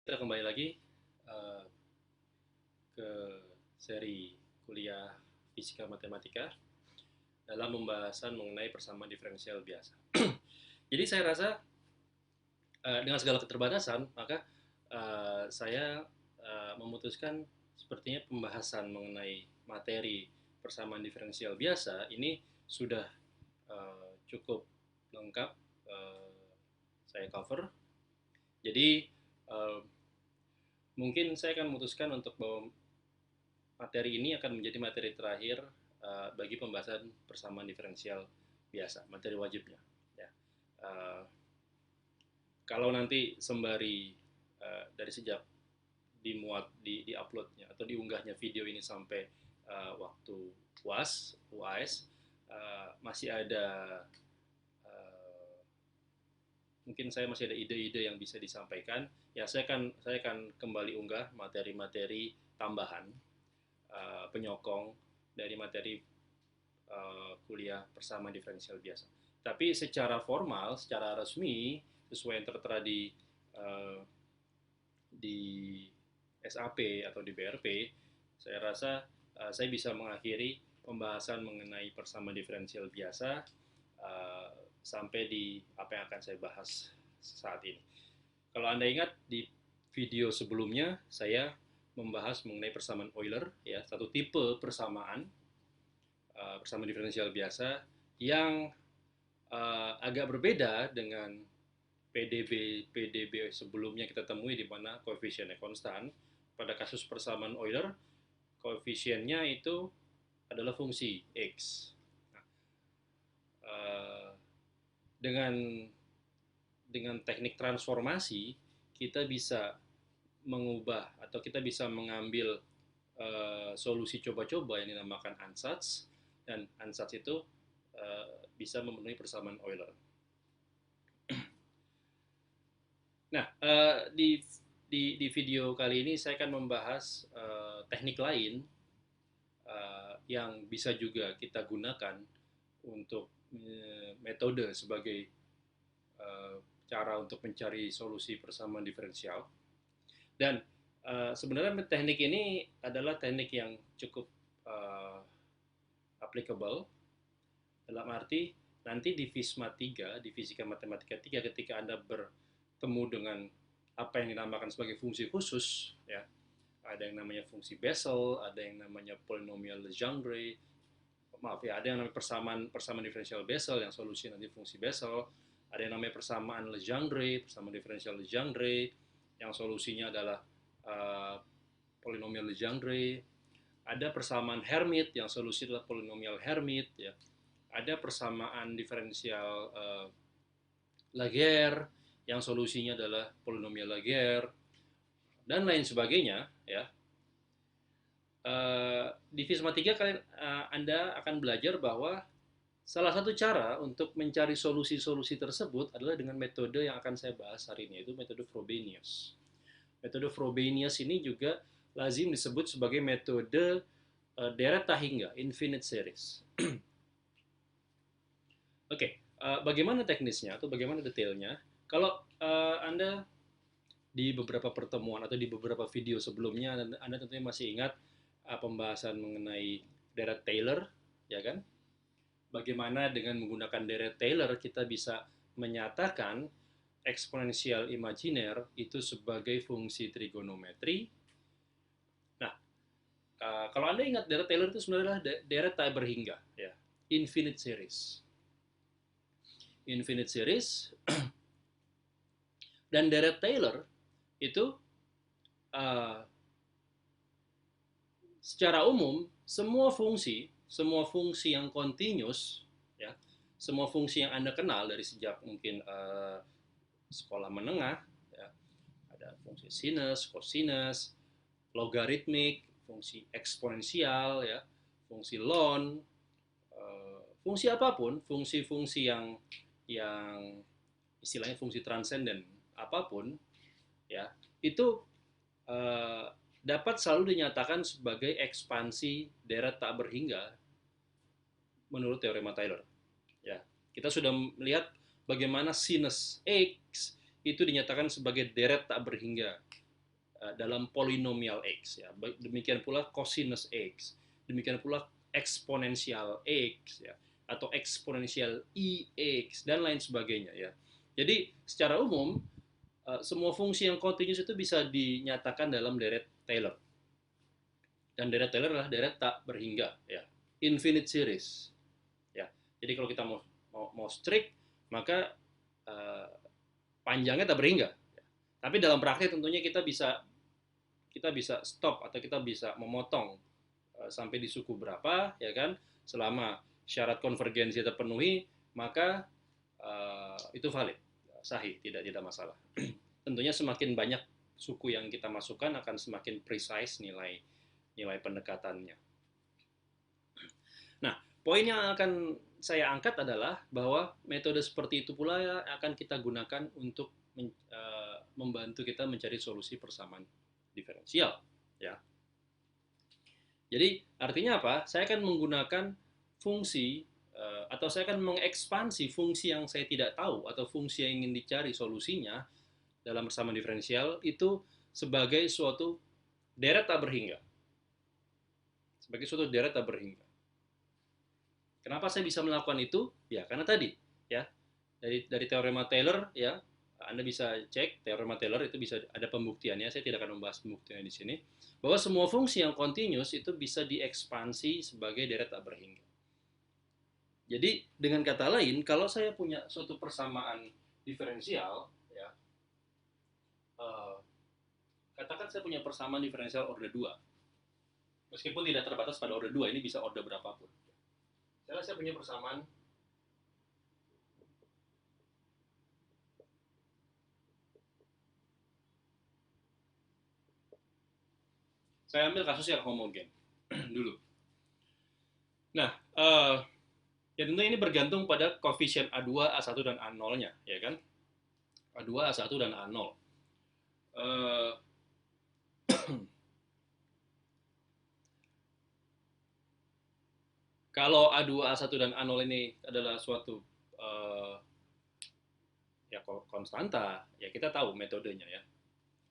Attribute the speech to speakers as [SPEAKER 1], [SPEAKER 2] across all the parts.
[SPEAKER 1] Kita kembali lagi uh, ke seri kuliah Fisika Matematika dalam pembahasan mengenai persamaan diferensial biasa. Jadi saya rasa dengan segala keterbatasan, maka saya memutuskan sepertinya pembahasan mengenai materi persamaan diferensial biasa ini sudah cukup lengkap saya cover. Jadi uh, mungkin saya akan memutuskan untuk bahwa materi ini akan menjadi materi terakhir bagi pembahasan persamaan diferensial biasa, materi wajibnya. Ya. Uh, Kalau nanti sembari dari sejak dimuat di uploadnya atau diunggahnya video ini sampai waktu UAS masih ada uh, mungkin saya masih ada ide-ide yang bisa disampaikan, ya saya akan kembali unggah materi-materi tambahan penyokong dari materi kuliah persamaan diferensial biasa. Tapi secara formal, secara resmi, sesuai yang tertera di SAP atau di BRP, saya rasa saya bisa mengakhiri pembahasan mengenai persamaan diferensial biasa sampai di apa yang akan saya bahas saat ini. Kalau Anda ingat di video sebelumnya saya membahas mengenai persamaan Euler, ya, satu tipe persamaan persamaan diferensial biasa yang agak berbeda dengan PDB sebelumnya kita temui di mana koefisiennya konstan. Pada kasus persamaan Euler, koefisiennya itu adalah fungsi X. Nah, dengan teknik transformasi kita bisa mengubah atau kita bisa mengambil solusi coba-coba yang dinamakan ansatz, dan ansatz itu bisa memenuhi persamaan Euler. Nah, di video kali ini saya akan membahas teknik lain yang bisa juga kita gunakan untuk metode sebagai cara untuk mencari solusi persamaan diferensial. Dan sebenarnya teknik ini adalah teknik yang cukup applicable dalam arti nanti di FISMA 3, di Fisika Matematika 3, ketika Anda bertemu dengan apa yang dinamakan sebagai fungsi khusus, ya, ada yang namanya fungsi Bessel, ada yang namanya polinomial Legendre, maaf ya, ada yang namanya persamaan diferensial Bessel yang solusi nanti fungsi Bessel, ada yang namanya persamaan Legendre, persamaan diferensial Legendre yang solusinya adalah uh, polinomial Legendre, ada persamaan Hermite yang solusi adalah polinomial Hermite, ya, ada persamaan diferensial Laguerre yang solusinya adalah polinomial Laguerre dan lain sebagainya, ya. Di FISMA 3 kalian Anda akan belajar bahwa salah satu cara untuk mencari solusi-solusi tersebut adalah dengan metode yang akan saya bahas hari ini, yaitu metode Frobenius. Metode Frobenius ini juga lazim disebut sebagai metode deret Tahingga, infinite series. Oke, bagaimana teknisnya atau bagaimana detailnya? Kalau Anda di beberapa pertemuan atau di beberapa video sebelumnya, Anda tentunya masih ingat pembahasan mengenai deret Taylor, ya kan? Bagaimana dengan menggunakan deret Taylor kita bisa menyatakan eksponensial imajiner itu sebagai fungsi trigonometri. Nah, kalau Anda ingat deret Taylor itu sebenarnya deret tak berhingga, ya, infinite series. Infinite series dan deret Taylor itu uh, secara umum semua fungsi yang continuous, ya, semua fungsi yang Anda kenal dari sejak mungkin sekolah menengah, ya, ada fungsi sinus, cosinus, logaritmik, fungsi eksponensial, ya, fungsi ln, fungsi apapun, fungsi-fungsi yang istilahnya fungsi transenden apapun, ya, itu dapat selalu dinyatakan sebagai ekspansi deret tak berhingga menurut teorema Taylor. Ya, kita sudah melihat bagaimana sinus X itu dinyatakan sebagai deret tak berhingga dalam polinomial x ya. Demikian pula cosinus x, demikian pula eksponensial x ya, atau eksponensial ix dan lain sebagainya ya. Jadi secara umum semua fungsi yang continuous itu bisa dinyatakan dalam deret Taylor. Dan deret Taylor adalah deret tak berhingga ya, infinite series ya. Jadi kalau kita mau strict, maka panjangnya tak berhingga. Tapi dalam praktek tentunya kita bisa stop atau kita bisa memotong sampai di suku berapa ya kan, selama syarat konvergensi terpenuhi, maka itu valid, sahih, tidak masalah. Tentunya semakin banyak suku yang kita masukkan akan semakin precise nilai pendekatannya. Nah, poin yang akan saya angkat adalah bahwa metode seperti itu pula akan kita gunakan untuk membantu kita mencari solusi persamaan diferensial ya. Jadi artinya apa? Saya akan menggunakan fungsi atau saya akan mengekspansi fungsi yang saya tidak tahu atau fungsi yang ingin dicari solusinya dalam persamaan diferensial itu sebagai suatu deret tak berhingga. Sebagai suatu deret tak berhingga. Kenapa saya bisa melakukan itu? Ya karena tadi ya, dari teorema Taylor ya, Anda bisa cek teorema Taylor, itu bisa ada pembuktiannya. Saya tidak akan membahas pembuktiannya di sini. Bahwa semua fungsi yang continuous itu bisa diekspansi sebagai deret tak berhingga. Jadi dengan kata lain, kalau saya punya suatu persamaan diferensial ya, katakan saya punya persamaan diferensial order 2. Meskipun tidak terbatas pada order 2, ini bisa order berapapun. Saya punya persamaan saya ambil kasus yang homogen dulu. Nah, ya tentu ini bergantung pada koefisien A2, A1, dan A0-nya, ya kan? A2, A1, dan A0. Kalau A2, A1, dan A0 ini adalah suatu ya konstanta, ya kita tahu metodenya ya.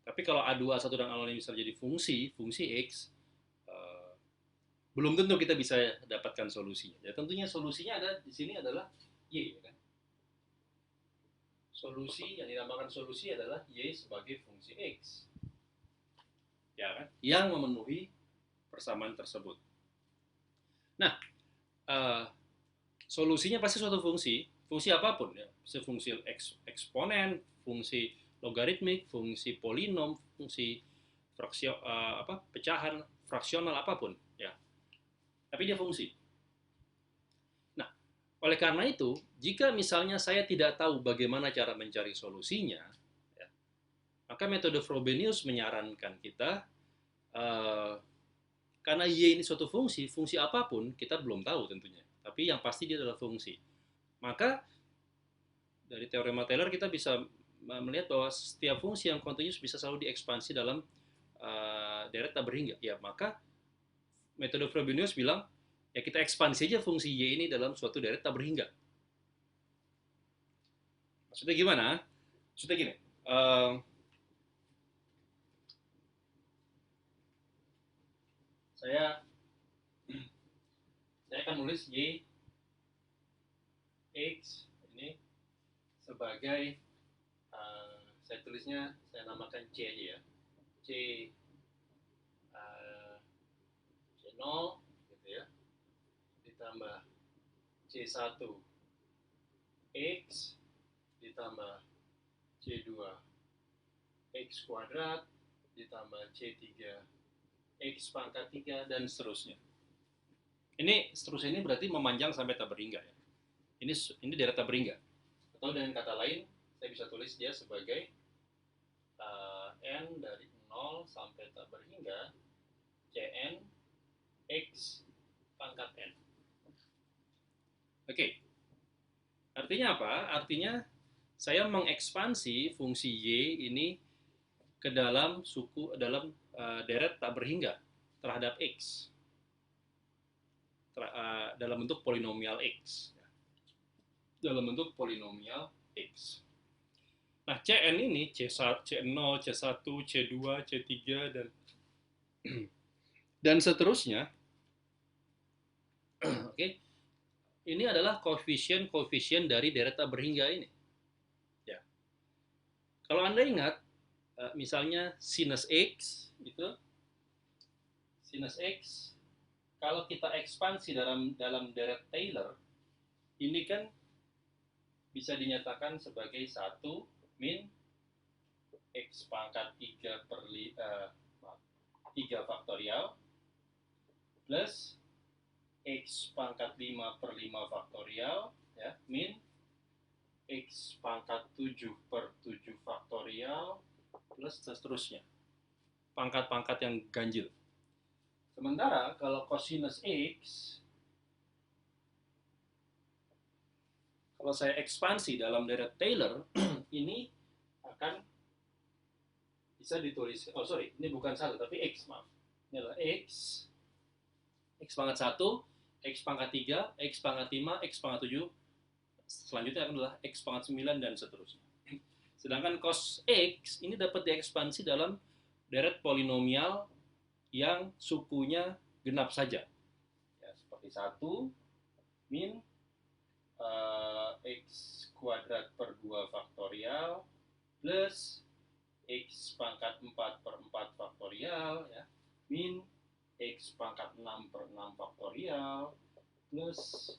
[SPEAKER 1] Tapi kalau A2, A1, dan A0 ini bisa jadi fungsi X, belum tentu kita bisa dapatkan solusinya. Ya tentunya solusinya ada di sini adalah Y, ya kan? Solusi yang dinamakan solusi adalah Y sebagai fungsi X. Ya kan? Yang memenuhi persamaan tersebut. Nah, solusinya pasti suatu fungsi apapun ya, fungsi eksponen, fungsi logaritmik, fungsi polinom, fungsi pecahan, fraksional, apapun ya. Tapi dia fungsi. Nah, oleh karena itu, jika misalnya saya tidak tahu bagaimana cara mencari solusinya, ya, maka metode Frobenius menyarankan kita karena Y ini suatu fungsi apapun kita belum tahu tentunya. Tapi yang pasti dia adalah fungsi. Maka dari teorema Taylor kita bisa melihat bahwa setiap fungsi yang continuous bisa selalu diekspansi dalam deret tak berhingga. Ya, maka metode Frobenius bilang, ya kita ekspansi aja fungsi Y ini dalam suatu deret tak berhingga. Maksudnya gimana? Maksudnya gini, saya akan nulis Y X ini sebagai saya tulisnya, saya namakan C aja ya, C C0 gitu ya, ditambah C1 X ditambah C2 X kuadrat ditambah C3 X pangkat 3 dan seterusnya. Ini seterusnya ini berarti memanjang sampai tak berhingga ya. Ini deret tak berhingga. Atau dengan kata lain, saya bisa tulis dia sebagai n dari 0 sampai tak berhingga Cn X pangkat n. Oke. Artinya apa? Artinya saya mengekspansi fungsi Y ini ke dalam deret tak berhingga terhadap X. Dalam bentuk polinomial X. Dalam bentuk polinomial X. Nah, Cn ini C1, C0, C1, C2, C3 dan seterusnya. Oke. Ini adalah koefisien dari deret tak berhingga ini. Ya. Kalau Anda ingat, misalnya sinus X itu sinus X kalau kita ekspansi dalam deret Taylor ini kan bisa dinyatakan sebagai 1 min X pangkat 3 3 faktorial plus X pangkat 5 per 5 faktorial ya, min X pangkat 7 per 7 faktorial plus seterusnya. Pangkat-pangkat yang ganjil. Sementara kalau cosinus X, kalau saya ekspansi dalam deret Taylor, ini akan bisa ditulis, ini bukan 1, tapi X, maaf. Ini adalah X pangkat 1, X pangkat 3, X pangkat 5, X pangkat 7, selanjutnya adalah X pangkat 9, dan seterusnya. Sedangkan cos X ini dapat diekspansi dalam deret polinomial yang sukunya genap saja. Ya, seperti 1 min X kuadrat per 2 faktorial plus X pangkat 4 per 4 faktorial ya, min X pangkat 6 per 6 faktorial plus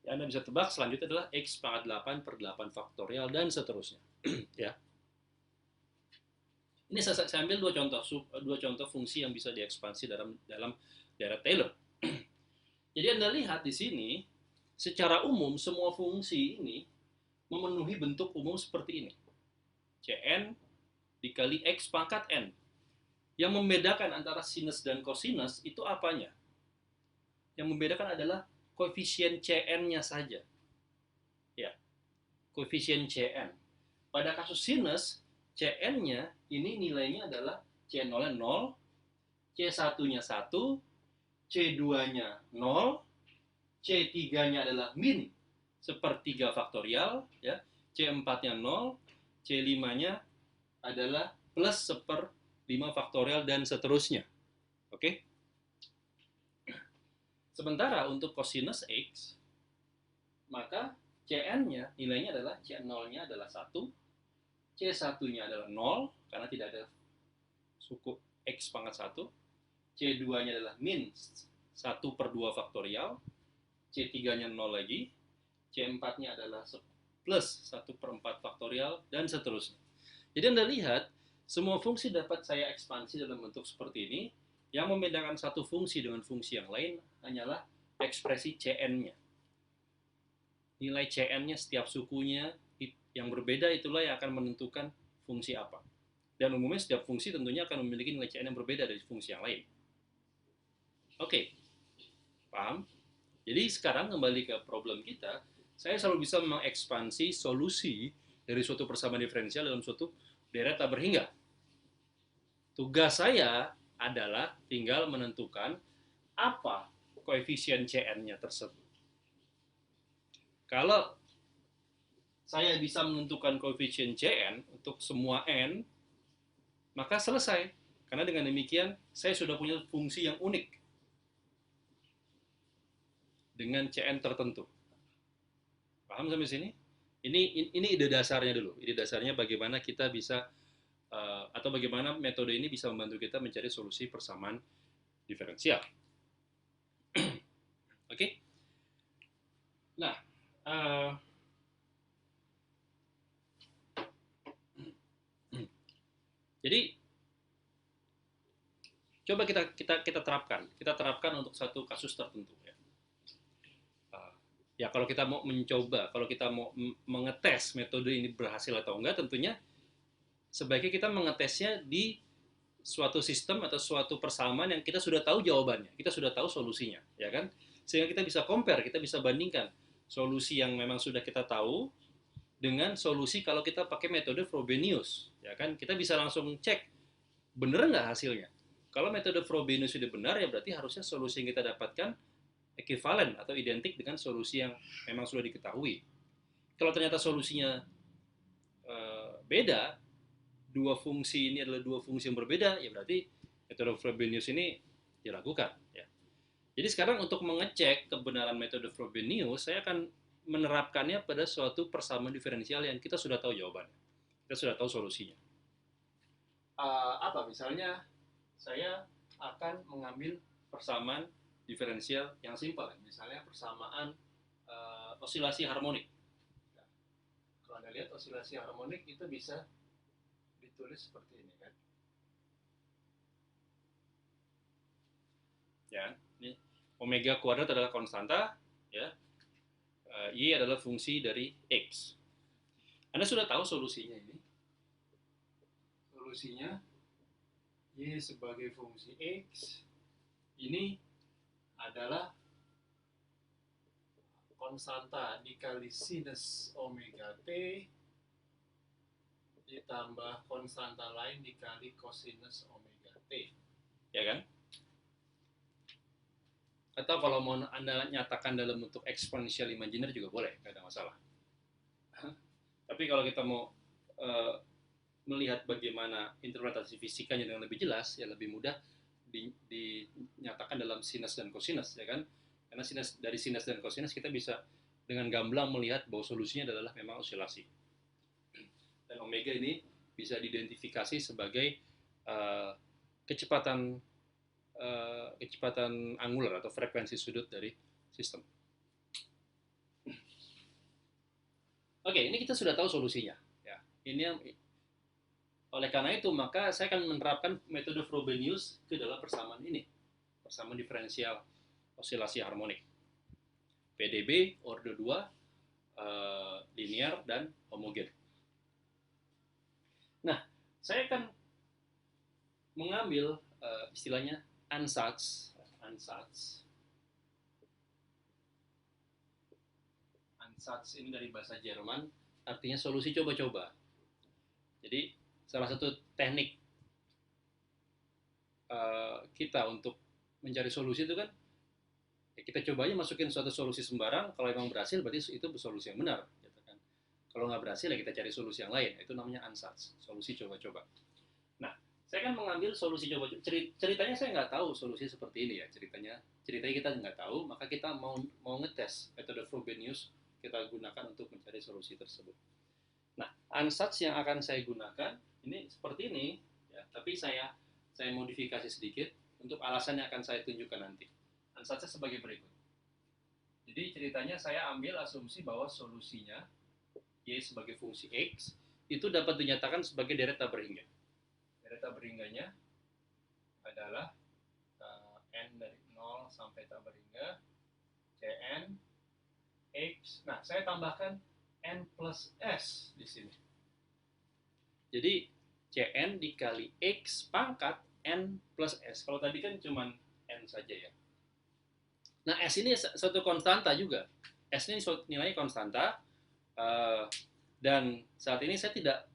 [SPEAKER 1] ya, Anda bisa tebak selanjutnya adalah X pangkat 8 per 8 faktorial dan seterusnya. Ya. Ini saya ambil dua contoh fungsi yang bisa diekspansi dalam deret Taylor. Jadi Anda lihat di sini, secara umum semua fungsi ini memenuhi bentuk umum seperti ini. Cn dikali X pangkat N. Yang membedakan antara sinus dan kosinus itu apanya? Yang membedakan adalah koefisien Cn-nya saja. Ya, koefisien Cn. Pada kasus sinus, Cn-nya ini nilainya adalah C0-nya 0, C1-nya 1, C2-nya 0, C3-nya adalah min sepertiga faktorial, ya. C4-nya 0, C5-nya adalah plus 1/5 faktorial dan seterusnya. Oke? Sementara untuk cosinus X, maka Cn-nya nilainya adalah C0-nya adalah 1, C1-nya adalah 0 karena tidak ada suku X pangkat 1, C2-nya adalah min 1/2 faktorial, C3-nya 0 lagi, C4-nya adalah plus 1/4 faktorial, dan seterusnya. Jadi Anda lihat, semua fungsi dapat saya ekspansi dalam bentuk seperti ini. Yang membedakan satu fungsi dengan fungsi yang lain hanyalah ekspresi Cn-nya. Nilai Cn-nya setiap sukunya yang berbeda itulah yang akan menentukan fungsi apa. Dan umumnya setiap fungsi tentunya akan memiliki nilai Cn yang berbeda dari fungsi yang lain. Oke, paham? Jadi sekarang kembali ke problem kita, saya selalu bisa mengekspansi solusi dari suatu persamaan diferensial dalam suatu deret tak berhingga. Tugas saya adalah tinggal menentukan apa koefisien Cn-nya tersebut. Kalau saya bisa menentukan koefisien Cn untuk semua n, maka selesai. Karena dengan demikian, saya sudah punya fungsi yang unik dengan Cn tertentu. Paham sampai sini? Ini ide dasarnya dulu. Ide dasarnya bagaimana kita bisa, atau bagaimana metode ini bisa membantu kita mencari solusi persamaan diferensial. Oke? Nah, jadi coba kita terapkan untuk satu kasus tertentu ya. Ya kalau kita mau mencoba, kalau kita mau mengetes metode ini berhasil atau enggak, tentunya sebaiknya kita mengetesnya di suatu sistem atau suatu persamaan yang kita sudah tahu jawabannya, kita sudah tahu solusinya, ya kan? Sehingga kita bisa compare, kita bisa bandingkan solusi yang memang sudah kita tahu dengan solusi kalau kita pakai metode Frobenius, ya kan? Kita bisa langsung cek benar nggak hasilnya. Kalau metode Frobenius sudah benar, ya berarti harusnya solusi yang kita dapatkan ekuivalen atau identik dengan solusi yang memang sudah diketahui. Kalau ternyata solusinya beda, dua fungsi ini adalah dua fungsi yang berbeda, ya berarti metode Frobenius ini dilakukan. Ya. Jadi sekarang untuk mengecek kebenaran metode Frobenius, saya akan menerapkannya pada suatu persamaan diferensial yang kita sudah tahu jawabannya, kita sudah tahu solusinya. Apa misalnya saya akan mengambil persamaan diferensial yang simpel, misalnya persamaan osilasi harmonik. Nah, kalau Anda lihat osilasi harmonik itu bisa ditulis seperti ini kan. Ya, ini omega kuadrat adalah konstanta, ya. Y adalah fungsi dari X. Anda sudah tahu solusinya ini. Solusinya Y sebagai fungsi X ini adalah konstanta dikali sinus omega T ditambah konstanta lain dikali kosinus omega T. Ya kan? Atau kalau mau Anda nyatakan dalam bentuk eksponensial imajiner juga boleh, nggak ada masalah. Tapi kalau kita mau melihat bagaimana interpretasi fisikanya dengan lebih jelas, ya lebih mudah dinyatakan dalam sinus dan kosinus, ya kan? Karena dari sinus dan kosinus kita bisa dengan gamblang melihat bahwa solusinya adalah memang osilasi. Dan omega ini bisa diidentifikasi sebagai kecepatan angular atau frekuensi sudut dari sistem. Oke, ini kita sudah tahu solusinya. Ya, ini yang oleh karena itu maka saya akan menerapkan metode Frobenius ke dalam persamaan ini, persamaan diferensial osilasi harmonik. PDB order 2, linear dan homogen. Nah, saya akan mengambil istilahnya ansatz ini dari bahasa Jerman, artinya solusi coba-coba. Jadi salah satu teknik kita untuk mencari solusi itu kan ya kita coba aja masukin suatu solusi sembarang, kalau emang berhasil berarti itu solusi yang benar, gitu kan. Kalau nggak berhasil ya kita cari solusi yang lain, itu namanya ansatz, solusi coba-coba. Nah, saya kan mengambil solusi coba-coba. Ceritanya saya nggak tahu solusi seperti ini ya, ceritanya kita nggak tahu, maka kita mau ngetes metode Frobenius kita gunakan untuk mencari solusi tersebut. Nah, ansatz yang akan saya gunakan ini seperti ini, ya, tapi saya modifikasi sedikit untuk alasan yang akan saya tunjukkan nanti. Ansatznya sebagai berikut. Jadi ceritanya saya ambil asumsi bahwa solusinya Y sebagai fungsi X itu dapat dinyatakan sebagai deret Taberhingga. Deret Taberhingganya adalah N dari 0 sampai Taberhingga Cn X. Nah, saya tambahkan N plus S di sini. Jadi Cn dikali X pangkat N plus S. Kalau tadi kan cuma N saja ya. Nah, S ini suatu konstanta juga. S ini nilainya konstanta. Dan saat ini saya tidak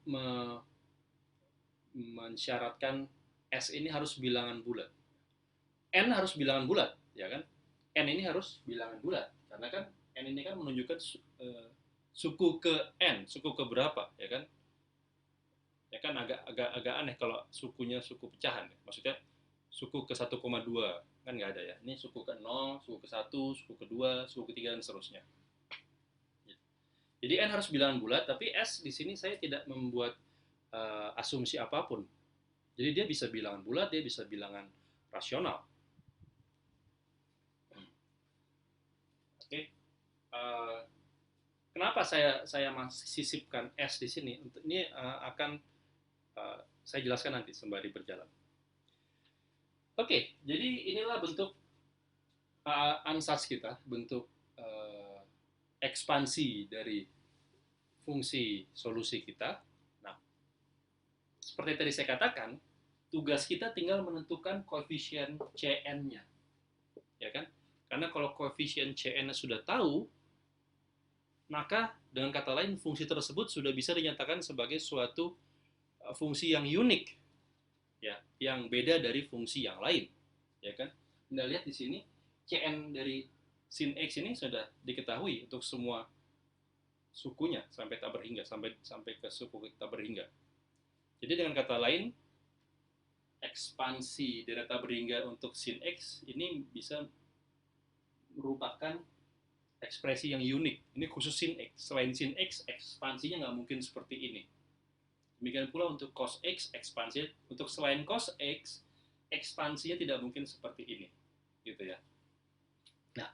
[SPEAKER 1] mensyaratkan S ini harus bilangan bulat. N harus bilangan bulat, ya kan? N ini harus bilangan bulat. Karena kan N ini kan menunjukkan suku ke N, suku ke berapa, ya kan? Ya kan agak aneh kalau sukunya suku pecahan. Ya. Maksudnya suku ke 1,2 kan nggak ada ya. Ini suku ke 0, suku ke 1, suku ke 2, suku ke 3 dan seterusnya. Jadi N harus bilangan bulat, tapi S di sini saya tidak membuat asumsi apapun. Jadi dia bisa bilangan bulat, dia bisa bilangan rasional. Oke. Kenapa saya masih sisipkan S di sini? Ini akan saya jelaskan nanti sembari berjalan. Oke, jadi inilah bentuk ansatz kita, bentuk ekspansi dari fungsi solusi kita. Nah, seperti tadi saya katakan, tugas kita tinggal menentukan koefisien Cn-nya. Ya kan? Karena kalau koefisien Cn-nya sudah tahu, maka dengan kata lain fungsi tersebut sudah bisa dinyatakan sebagai suatu fungsi yang unik, ya, yang beda dari fungsi yang lain, ya kan? Anda lihat di sini Cn dari sin X ini sudah diketahui untuk semua sukunya sampai tak berhingga, sampai ke suku tak berhingga. Jadi dengan kata lain, ekspansi dari tak berhingga untuk sin X ini bisa merupakan ekspresi yang unik. Ini khusus sin X. Selain sin X, ekspansinya nggak mungkin seperti ini. Demikian pula untuk cos X, ekspansi untuk selain cos X, ekspansinya tidak mungkin seperti ini, gitu ya. Nah,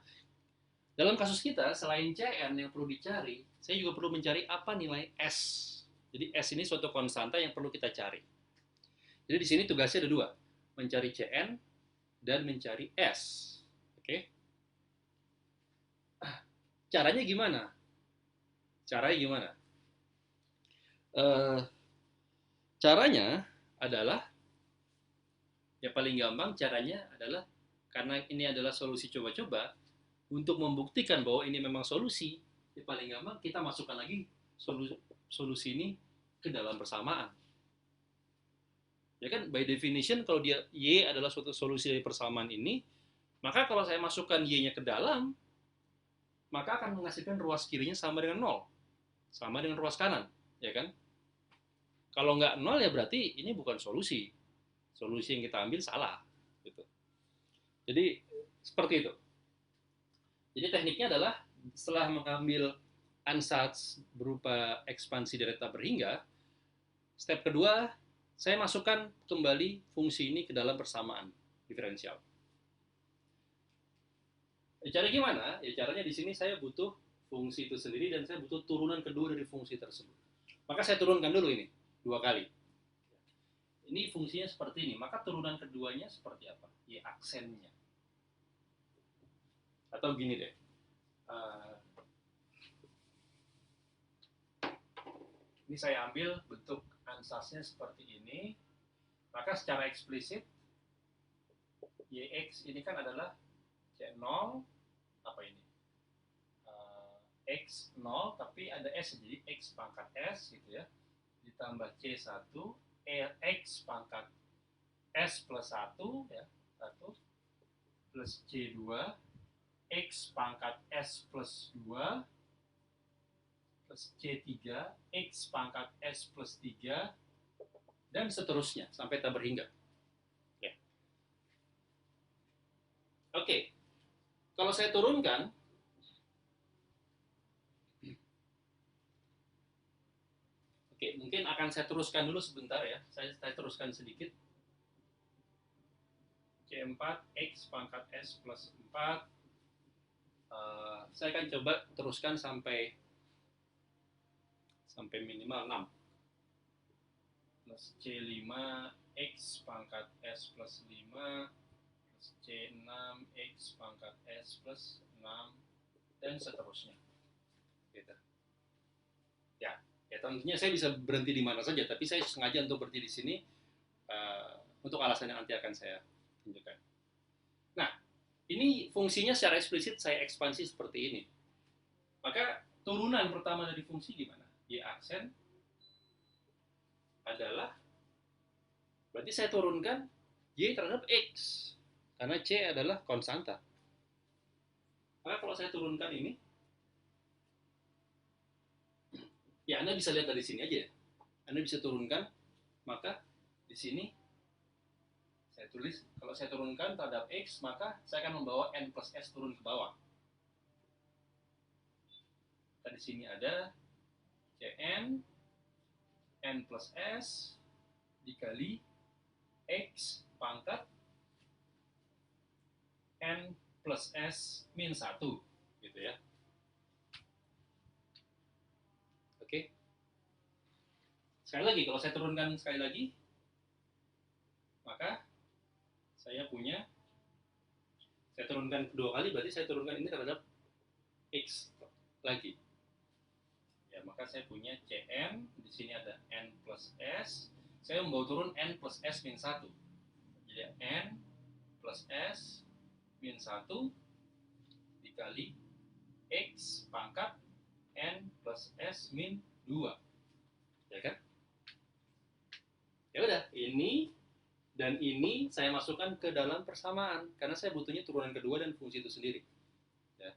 [SPEAKER 1] dalam kasus kita, selain Cn yang perlu dicari, saya juga perlu mencari apa nilai S. Jadi S ini suatu konstanta yang perlu kita cari. Jadi di sini tugasnya ada dua, mencari Cn dan mencari S. Oke? Caranya gimana? Caranya adalah, ya paling gampang caranya adalah, karena ini adalah solusi coba-coba, untuk membuktikan bahwa ini memang solusi, ya paling gampang kita masukkan lagi solusi ini ke dalam persamaan. Ya kan, by definition kalau dia Y adalah suatu solusi dari persamaan ini, maka kalau saya masukkan Y-nya ke dalam, maka akan menghasilkan ruas kirinya sama dengan 0. Sama dengan ruas kanan, ya kan? Kalau nggak 0 ya berarti ini bukan solusi. Solusi yang kita ambil salah. Gitu. Jadi seperti itu. Jadi tekniknya adalah setelah mengambil ansatz berupa ekspansi dari tak berhingga, step kedua saya masukkan kembali fungsi ini ke dalam persamaan diferensial. Cara gimana? Ya caranya di sini saya butuh fungsi itu sendiri dan saya butuh turunan kedua dari fungsi tersebut. Maka saya turunkan dulu ini 2 kali. Ini fungsinya seperti ini, maka turunan keduanya seperti apa? Ya aksennya. Atau gini deh, ini saya ambil bentuk ansatsnya seperti ini, maka secara eksplisit Yx ini kan adalah C0, apa ini? X0, tapi ada S, jadi X pangkat S gitu ya, ditambah C1, X pangkat S plus 1 ya, 1 plus C2 X pangkat S plus 2 plus C3 X pangkat S plus 3 dan seterusnya sampai tak berhingga ya. Oke, kalau saya turunkan, oke, mungkin akan saya teruskan dulu sebentar ya. Saya teruskan sedikit. C4 X pangkat S plus 4. Saya akan coba teruskan sampai minimal 6. Plus C5 X pangkat S plus 5. Plus C6 X pangkat S plus 6. Dan seterusnya. Gitu. Ya tentunya saya bisa berhenti di mana saja, tapi saya sengaja untuk berhenti di sini untuk alasan yang nanti akan saya tunjukkan. Nah, ini fungsinya secara eksplisit saya ekspansi seperti ini. Maka turunan pertama dari fungsi gimana? Y aksen adalah, berarti saya turunkan Y terhadap X, karena C adalah konstanta. Maka kalau saya turunkan ini, ya Anda bisa lihat dari sini aja. Anda bisa turunkan, maka di sini saya tulis, kalau saya turunkan terhadap X, maka saya akan membawa N plus S turun ke bawah. Di sini ada Cn N plus S dikali X pangkat N plus S min 1 gitu ya. Oke. Sekali lagi, kalau saya turunkan sekali lagi, maka saya turunkan kedua kali, berarti saya turunkan ini terhadap X lagi. Ya, maka saya punya Cn, di sini ada N plus S, saya membawa turun N plus S min 1. Jadi N plus S min 1 dikali X pangkat N plus S min 2. Ya kan? Ya udah, ini dan ini saya masukkan ke dalam persamaan karena saya butuhnya turunan kedua dan fungsi itu sendiri. Ya.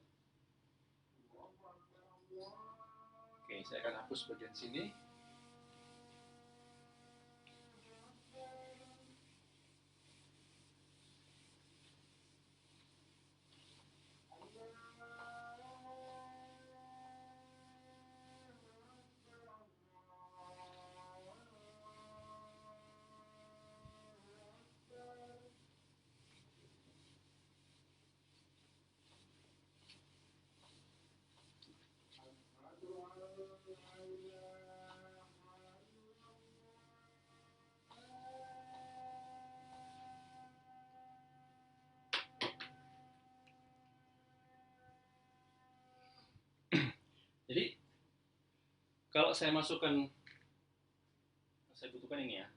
[SPEAKER 1] Nih, saya akan hapus bagian sini. Jadi kalau saya masukkan, saya butuhkan ini ya.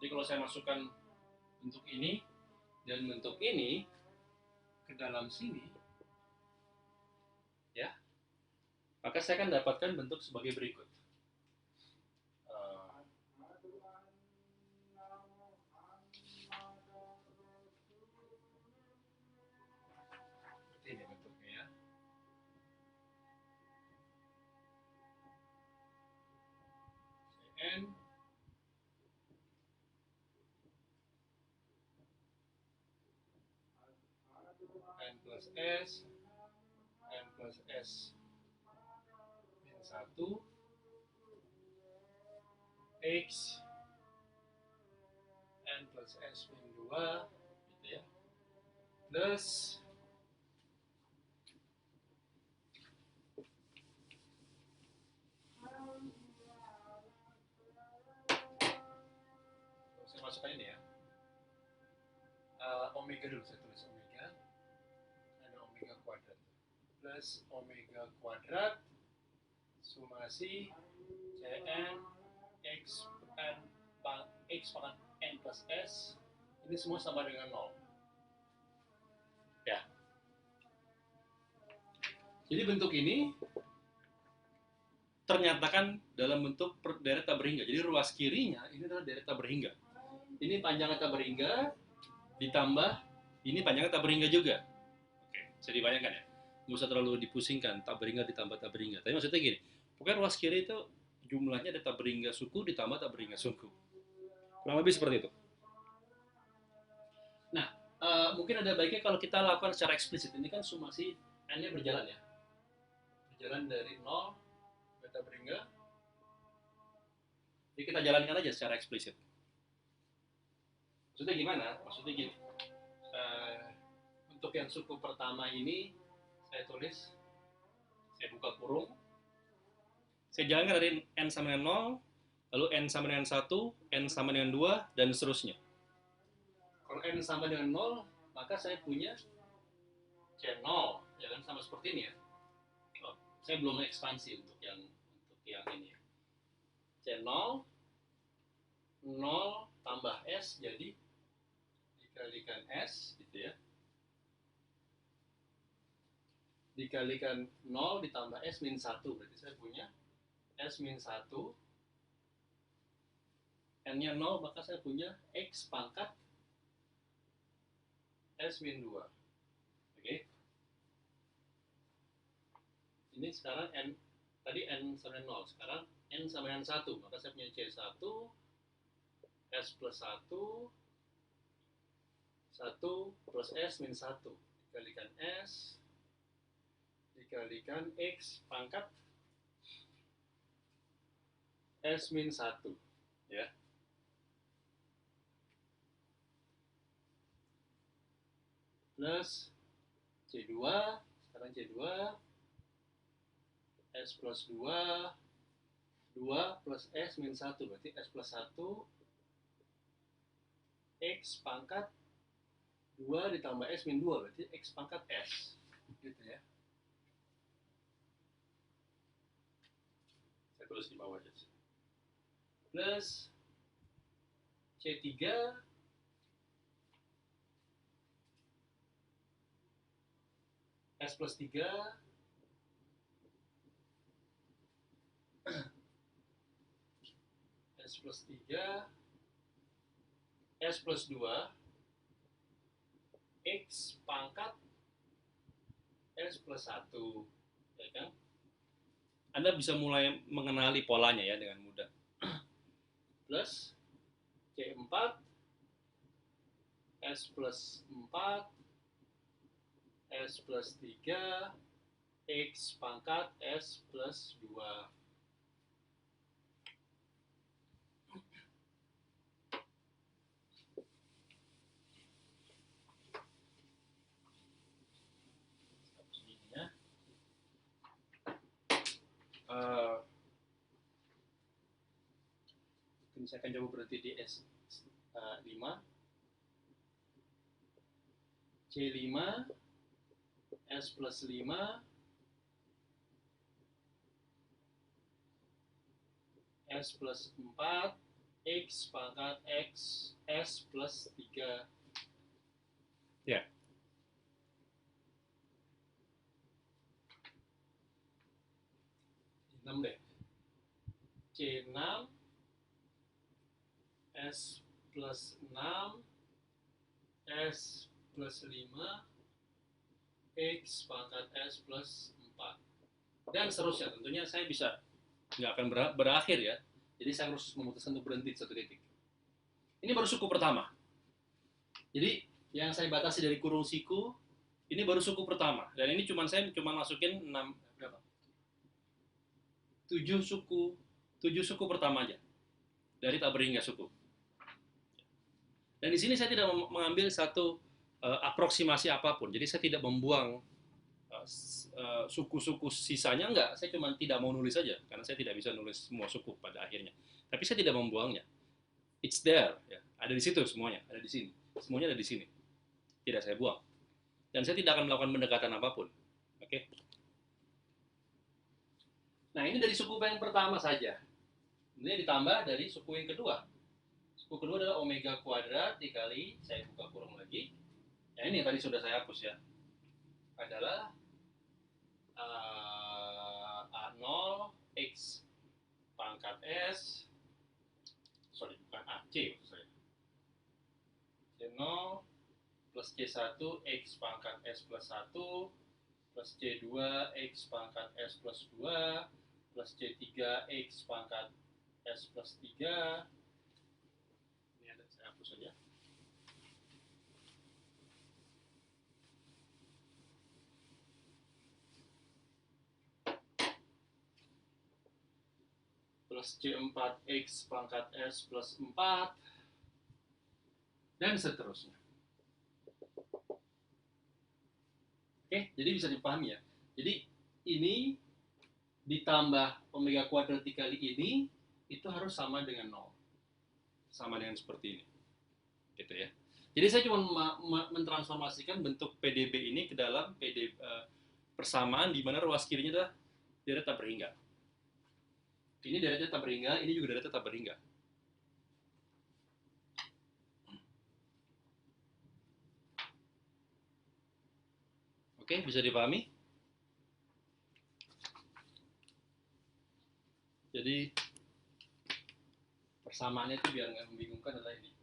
[SPEAKER 1] Jadi kalau saya masukkan bentuk ini dan bentuk ini ke dalam sini, ya, maka saya akan dapatkan bentuk sebagai berikut. Ini bentuknya ya. N plus S, N plus S min 1, X, N plus S min 2, gitu ya, plus saya masukkan ini ya, omega dulu, saya tulis omega, ada omega kuadrat plus omega kuadrat sumasi Cn X N X pangkat N plus S, ini semua sama dengan 0 ya. Jadi bentuk ini ternyatakan dalam bentuk deret berhingga. Jadi ruas kirinya ini adalah deret berhingga. Ini panjang berhingga ditambah ini panjang berhingga juga. Oke, bisa dibayangkan ya. Nggak usah terlalu dipusingkan, berhingga ditambah berhingga. Tapi maksudnya gini, pokoknya ruas kiri itu jumlahnya ada berhingga suku ditambah berhingga suku. Kurang lebih seperti itu. Nah, mungkin ada baiknya kalau kita lakukan secara eksplisit. Ini kan sumasi n-nya berjalan ya. Berjalan dari 0 beta berhingga. Jadi kita jalankan aja secara eksplisit. Maksudnya gimana? Maksudnya gini. Untuk yang suku pertama ini saya tulis, saya buka kurung, saya jalankan dari n sama dengan 0, lalu n sama dengan 1, n sama dengan 2, dan seterusnya. Kalau n sama dengan 0, maka saya punya C0, ya kan, sama seperti ini ya. Oh, saya belum ekspansi untuk yang ini ya. C0 0 tambah S, jadi dikalikan S gitu ya, dikalikan 0 ditambah S min 1, berarti saya punya S min 1, N nya 0, maka saya punya X pangkat S min 2. Oke, ini sekarang N, tadi N sama 0, sekarang N sama dengan 1, maka saya punya C1 S plus 1 plus S min 1 dikalikan S dikalikan X pangkat S min 1 ya. Plus C2, sekarang C2 S plus 2 plus S min 1, berarti S plus 1 X pangkat 2 ditambah S min 2, berarti X pangkat S gitu ya. Saya tulis di bawah aja. Plus C3 S plus 3 S plus 3 S plus 2 X pangkat S plus 1, ya kan? Anda bisa mulai mengenali polanya ya dengan mudah. Plus C4 S plus 4 S plus 3 X pangkat S plus 2. Saya akan coba berhenti di S5, C5 S plus 5 S plus 4 X pangkat X S plus 3. Ya. Deh. C6 S plus 6 S plus 5 X pangkat S plus 4. Dan seterusnya. Tentunya saya bisa nggak akan berakhir ya. Jadi saya harus memutuskan untuk berhenti di satu titik. Ini baru suku pertama. Jadi yang saya batasi dari kurung siku, ini baru suku pertama. Dan ini saya cuma masukin 6, berapa? 7 suku pertama aja. Dari tak berhingga suku. Dan di sini saya tidak mengambil satu aproksimasi apapun. Jadi saya tidak membuang suku-suku sisanya, enggak. Saya cuma tidak mau nulis saja karena saya tidak bisa nulis semua suku pada akhirnya. Tapi saya tidak membuangnya. It's there, ya. Ada di situ semuanya, ada di sini. Semuanya ada di sini. Tidak saya buang. Dan saya tidak akan melakukan pendekatan apapun. Oke. Nah, ini dari suku yang pertama saja. Ini ditambah dari suku yang kedua. Suku kedua adalah omega kuadrat dikali, saya buka kurung lagi. Ya, ini tadi sudah saya hapus ya. Adalah A0 X pangkat S, sorry bukan A, C maksud saya. C0 plus C1 X pangkat S plus 1 plus C2 X pangkat S plus 2 plus C3 X pangkat S plus 3. Ini ada, saya hapus saja. Plus C4X pangkat S plus 4 dan seterusnya. Oke, jadi bisa dipahami ya. Jadi ini ditambah omega kuadrat dikali ini itu harus sama dengan 0. Sama dengan seperti ini. Gitu ya. Jadi saya cuma mentransformasikan bentuk PDB ini ke dalam persamaan di mana ruas kirinya adalah deret tak berhingga. Ini deretnya tak berhingga, ini juga deretnya tak berhingga. Oke, bisa dipahami? Jadi persamaannya itu biar nggak membingungkan adalah ini.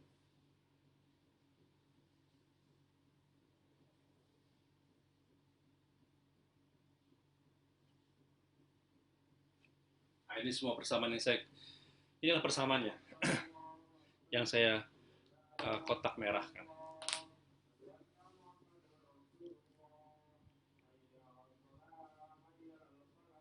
[SPEAKER 1] Nah, ini semua persamaan yang inilah persamaannya yang saya kotak merah kan.